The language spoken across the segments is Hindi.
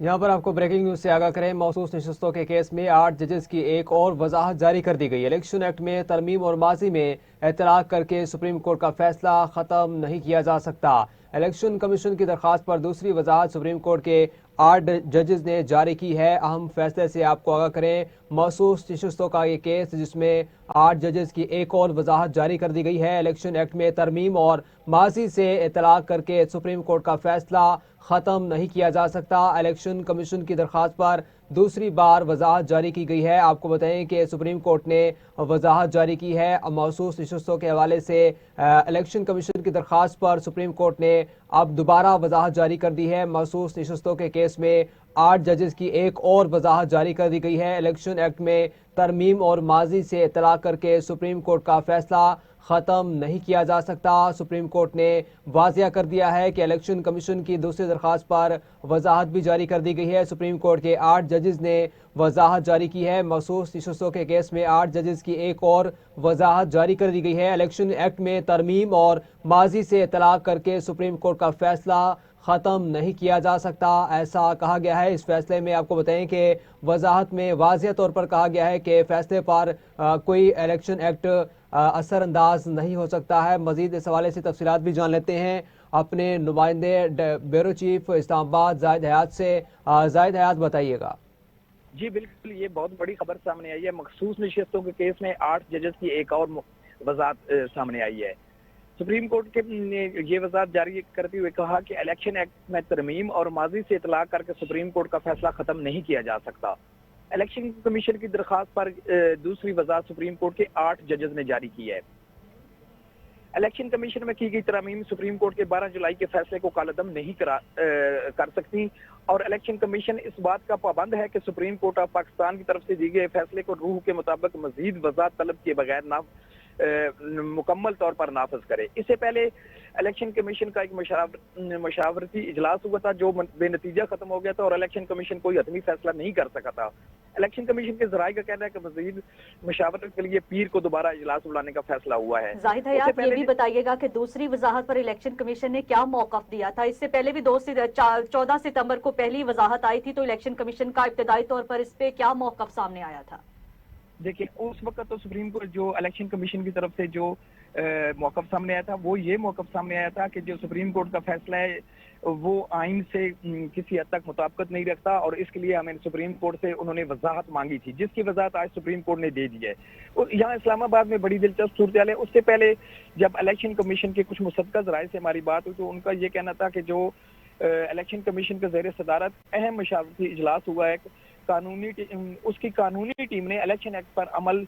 यहाँ पर आपको ब्रेकिंग न्यूज से आगाह करें। मौसूस नशस्तों के केस में 8 जजेस की एक और वजाहत जारी कर दी गई। इलेक्शन एक्ट में तरमीम और माजी में इतलाक करके सुप्रीम कोर्ट का फैसला खत्म नहीं किया जा सकता। इलेक्शन कमीशन की दरखास्त पर दूसरी वजाहत सुप्रीम कोर्ट के 8 जजेस ने जारी की है। अहम फैसले से आपको आगाह करें। मौसूस नशस्तों का ये केस जिसमें 8 जजेस की एक और वजाहत जारी कर दी गई है। इलेक्शन एक्ट में तरमीम और माजी से इतलाक करके सुप्रीम कोर्ट का फैसला खत्म नहीं किया जा सकता। इलेक्शन कमीशन की दरखास्त पर दूसरी बार वजाहत जारी की गई है। आपको बताएं कि सुप्रीम कोर्ट ने वजाहत जारी की है मौसूस नशस्तों के हवाले से। इलेक्शन कमीशन की दरखास्त पर सुप्रीम कोर्ट ने अब दोबारा वजाहत जारी कर दी है। मौसूस नशस्तों के केस में 8 जजेस की एक और वजाहत जारी कर दी गई है। इलेक्शन एक्ट में तरमीम और माजी से इतलाक करके सुप्रीम कोर्ट का फैसला खत्म नहीं किया जा सकता। सुप्रीम कोर्ट ने वाजिया कर दिया है कि इलेक्शन कमीशन की दूसरी दरखास्त पर वजाहत भी जारी कर दी गई है। सुप्रीम कोर्ट के 8 जजेस ने वजाहत जारी की है। मखसूस नशस्तों के केस में 8 जजेस की एक और वजाहत जारी कर दी गई है। इलेक्शन एक्ट में तरमीम और माजी से इतलाक करके सुप्रीम कोर्ट का फैसला ख़त्म नहीं किया जा सकता, ऐसा कहा गया है। इस फैसले में आपको बताएं कि वजाहत में वाज़ेह तौर पर कहा गया है कि फैसले पर कोई इलेक्शन एक्ट असरअंदाज नहीं हो सकता है। मजीद इस हवाले से तफसीलात भी जान लेते हैं अपने नुमाइंदे ब्यूरो चीफ इस्लामाबाद जाहिद हयात से। जाहिद हयात, बताइएगा। जी बिल्कुल, ये बहुत बड़ी खबर सामने आई है। मखसूस नशिस्तों के केस में 8 जजेस की एक और वजाहत सामने आई है। सुप्रीम कोर्ट के ने ये वजाहत जारी करते हुए कहा कि इलेक्शन एक्ट में तरमीम और माजी से इतलाक करके सुप्रीम कोर्ट का फैसला खत्म नहीं किया जा सकता। इलेक्शन कमीशन की दरखास्त पर दूसरी वजाहत सुप्रीम कोर्ट के 8 जजेस ने जारी की है। इलेक्शन कमीशन में की गई तरमीम सुप्रीम कोर्ट के 12 जुलाई के फैसले को कालअदम नहीं कर सकती और इलेक्शन कमीशन इस बात का पाबंद है कि सुप्रीम कोर्ट ऑफ पाकिस्तान की तरफ से दिए गए फैसले को रूह के मुताबिक मजीद वजाहत तलब किए बगैर मुकम्मल तौर पर नाफज करे। इससे पहले इलेक्शन कमीशन का एक मशावरती इजलास हुआ था जो बेनतीजा खत्म हो गया था और इलेक्शन कमीशन कोई हतमी फैसला नहीं कर सका था। इलेक्शन कमीशन के जराये का कहना है कि मजीद मशावरत के लिए पीर को दोबारा इजलास बुलाने का फैसला हुआ है। जाहिद हयात, ये भी बताइएगा कि दूसरी वजाहत पर इलेक्शन कमीशन ने क्या मौकफ दिया था? इससे पहले भी 14 सितंबर को पहली वजाहत आई थी, तो इलेक्शन कमीशन का इब्तदाई तौर पर इस पे क्या मौकफ सामने आया था? देखिए, उस वक्त तो सुप्रीम कोर्ट जो इलेक्शन कमीशन की तरफ से जो मौकफ सामने आया था वो ये मौकफ सामने आया था कि जो सुप्रीम कोर्ट का फैसला है वो आइन से किसी हद तक मुताबिकत नहीं रखता और इसके लिए हमें सुप्रीम कोर्ट से उन्होंने वजाहत मांगी थी, जिसकी वजाहत आज सुप्रीम कोर्ट ने दे दी है। और यहाँ इस्लामाबाद में बड़ी दिलचस्प सूरत है। उससे पहले जब इलेक्शन कमीशन के कुछ मुसद्दक़ ज़राए से हमारी बात हुई तो उनका ये कहना था कि जो इलेक्शन कमीशन के ज़ेर सदारत अहम मशावरती इजलास हुआ है, उसकी कानूनी टीम ने इलेक्शन एक्ट पर अमल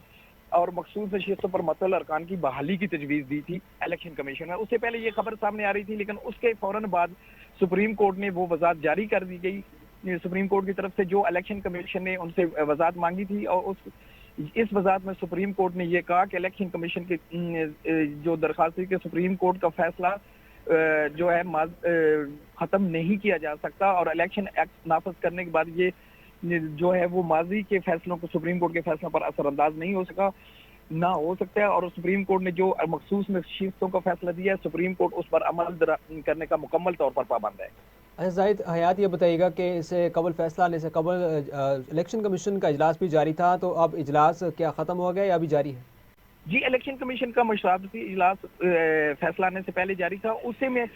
और मखसूस नशिस्तों पर मतल अरकान की बहाली की तजवीज़ दी थी इलेक्शन कमीशन में। उससे पहले ये खबर सामने आ रही थी, लेकिन उसके फौरन बाद सुप्रीम कोर्ट ने वो वजाहत जारी कर दी गई। सुप्रीम कोर्ट की तरफ से जो इलेक्शन कमीशन ने उनसे वजाहत मांगी थी और इस वजाहत में सुप्रीम कोर्ट ने यह कहा कि इलेक्शन कमीशन की जो दरखास्त थी कि सुप्रीम कोर्ट का फैसला जो है खत्म नहीं किया जा सकता और इलेक्शन एक्ट नाफज करने के बाद ये जो है वो माजी के फैसलों को सुप्रीम कोर्ट के फैसलों पर असरअंदाज नहीं हो सकता है और सुप्रीम कोर्ट ने जो मखसूस नशीस्तों का फैसला दिया है सुप्रीम कोर्ट उस पर अमल करने का मुकम्मल तौर पर पाबंद है। अच्छा जाहिद हयात, ये बताइएगा कि इससे कबल फैसला आने से कबल इलेक्शन कमीशन का इजलास भी जारी था, तो अब इजलास क्या ख़त्म हो गया या अभी जारी है? जी, इलेक्शन कमीशन का मशराफती इजलास फैसला आने से पहले जारी था। उसी में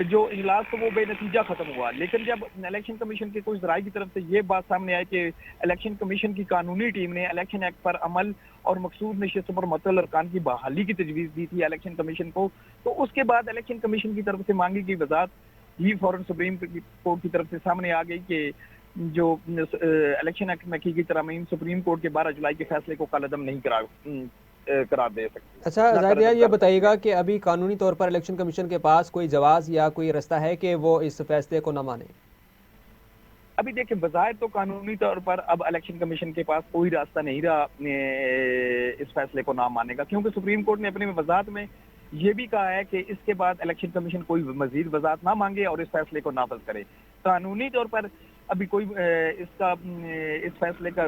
जो इजलास था वो बेनतीजा खत्म हुआ, लेकिन जब इलेक्शन कमीशन के कुछ ज़राए की तरफ से ये बात सामने आई कि इलेक्शन कमीशन की कानूनी टीम ने इलेक्शन एक्ट पर अमल और मखसूस नशिस्तों पर मुअत्तल अरकान की बहाली की तजवीज़ दी थी इलेक्शन कमीशन को, तो उसके बाद इलेक्शन कमीशन की तरफ से मांगी गई वजाहत ही फौरन सुप्रीम कोर्ट की तरफ से सामने आ गई कि जो इलेक्शन एक्ट में की गई तरमीम सुप्रीम कोर्ट के 12 जुलाई के फैसले को कालअदम नहीं करार दे सकते। अच्छा जाहिद, ये बताइएगा कि अभी कानूनी तौर पर इलेक्शन कमीशन के पास कोई जवाज या कोई रास्ता है कि वो इस फैसले को न माने? अभी देखिए, बज़ाहिर तो कानूनी तौर पर अब इलेक्शन कमीशन के पास कोई रास्ता नहीं रहा इस फैसले को ना मानने का, क्योंकि सुप्रीम कोर्ट ने अपनी वजाहत में ये भी कहा है कि इसके बाद इलेक्शन कमीशन कोई मजीद वजाहत ना मांगे और इस फैसले को नाफज करे। कानूनी तौर पर अभी कोई इस फैसले का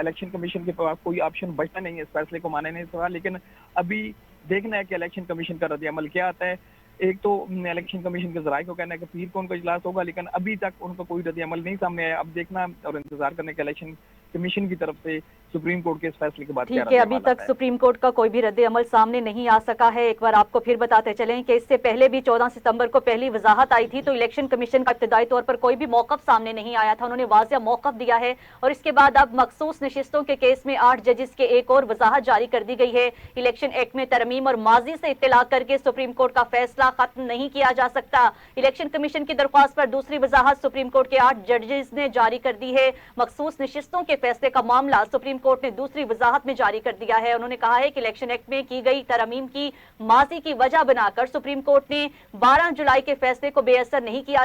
इलेक्शन कमीशन के पास कोई ऑप्शन बचता नहीं है इस फैसले को मानने से, लेकिन अभी देखना है कि इलेक्शन कमीशन का रद्द अमल क्या आता है। एक तो इलेक्शन कमीशन के जराये को कहना है कि पीर को उनका इजलास होगा, लेकिन अभी तक उनका कोई रद्द अमल नहीं सामने आया। अब देखना और इंतजार करने के इलेक्शन कमीशन की तरफ से सुप्रीम कोर्ट के इस फैसले के बाद क्या ठीक है, अभी रद्द-ए-अमल तक आता है। सुप्रीम कोर्ट का कोई भी रद्द अमल सामने नहीं आ सका है। एक बार आपको फिर बताते चलें कि इससे पहले भी 14 सितंबर को पहली वजाहत आई थी तो इलेक्शन कमीशन का इब्तदाई तौर पर कोई भी मौकफ सामने नहीं आया था। उन्होंने वाज़ेह मौकफ दिया है और इसके बाद अब मखसूस नशिस्तों के केस में 8 जजेस के एक और वजाहत जारी कर दी गई है। इलेक्शन एक्ट में तरमीम और माजी से इत्तला करके सुप्रीम कोर्ट का फैसला खत्म नहीं किया जा सकता। इलेक्शन कमीशन की दरख्वास्त पर दूसरी वजाहत सुप्रीम कोर्ट के 8 जजेस ने जारी कर दी है। मखसूस नशिस्तों के फैसले का मामला सुप्रीम कोर्ट ने दूसरी वजाहत में जारी कर दिया है। उन्होंने कहा है कि इलेक्शन एक्ट में की गई तरमीम की माजी की वजह बनाकर सुप्रीम कोर्ट ने 12 जुलाई के फैसले को बेअसर नहीं किया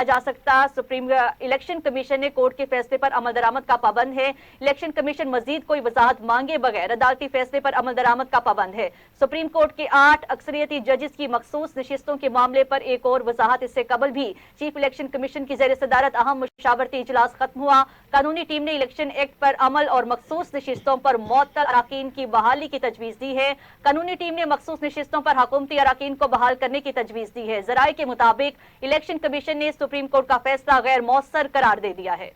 जा सकता। सुप्रीम इलेक्शन कमीशन ने कोर्ट के फैसले पर अमल दरामद का पाबंद है। इलेक्शन कमीशन मजीद कोई वजाहत मांगे बगैर अदालती फैसले पर अमल दरामद का पाबंद है। सुप्रीम कोर्ट के 8 अक्सरियती जजेस की मखसूस नशिस्तों के मामले पर एक और वजाहत इससे कबल भी चीफ इलेक्शन कमीशन की ज़ेर सदारत अहम मुशावरती इजलास खत्म हुआ। कानूनी टीम ने इलेक्शन एक्ट पर अमल और मखसूस नशिस्तों पर मुअत्तल अराकीन की बहाली की तजवीज़ दी है। कानूनी टीम ने मखसूस नशिस्तों पर हुकूमती अराकीन को बहाल करने की तजवीज़ दी है। ज़राए के मुताबिक इलेक्शन कमीशन ने सुप्रीम कोर्ट का फैसला गैर मौसर करार दे दिया है।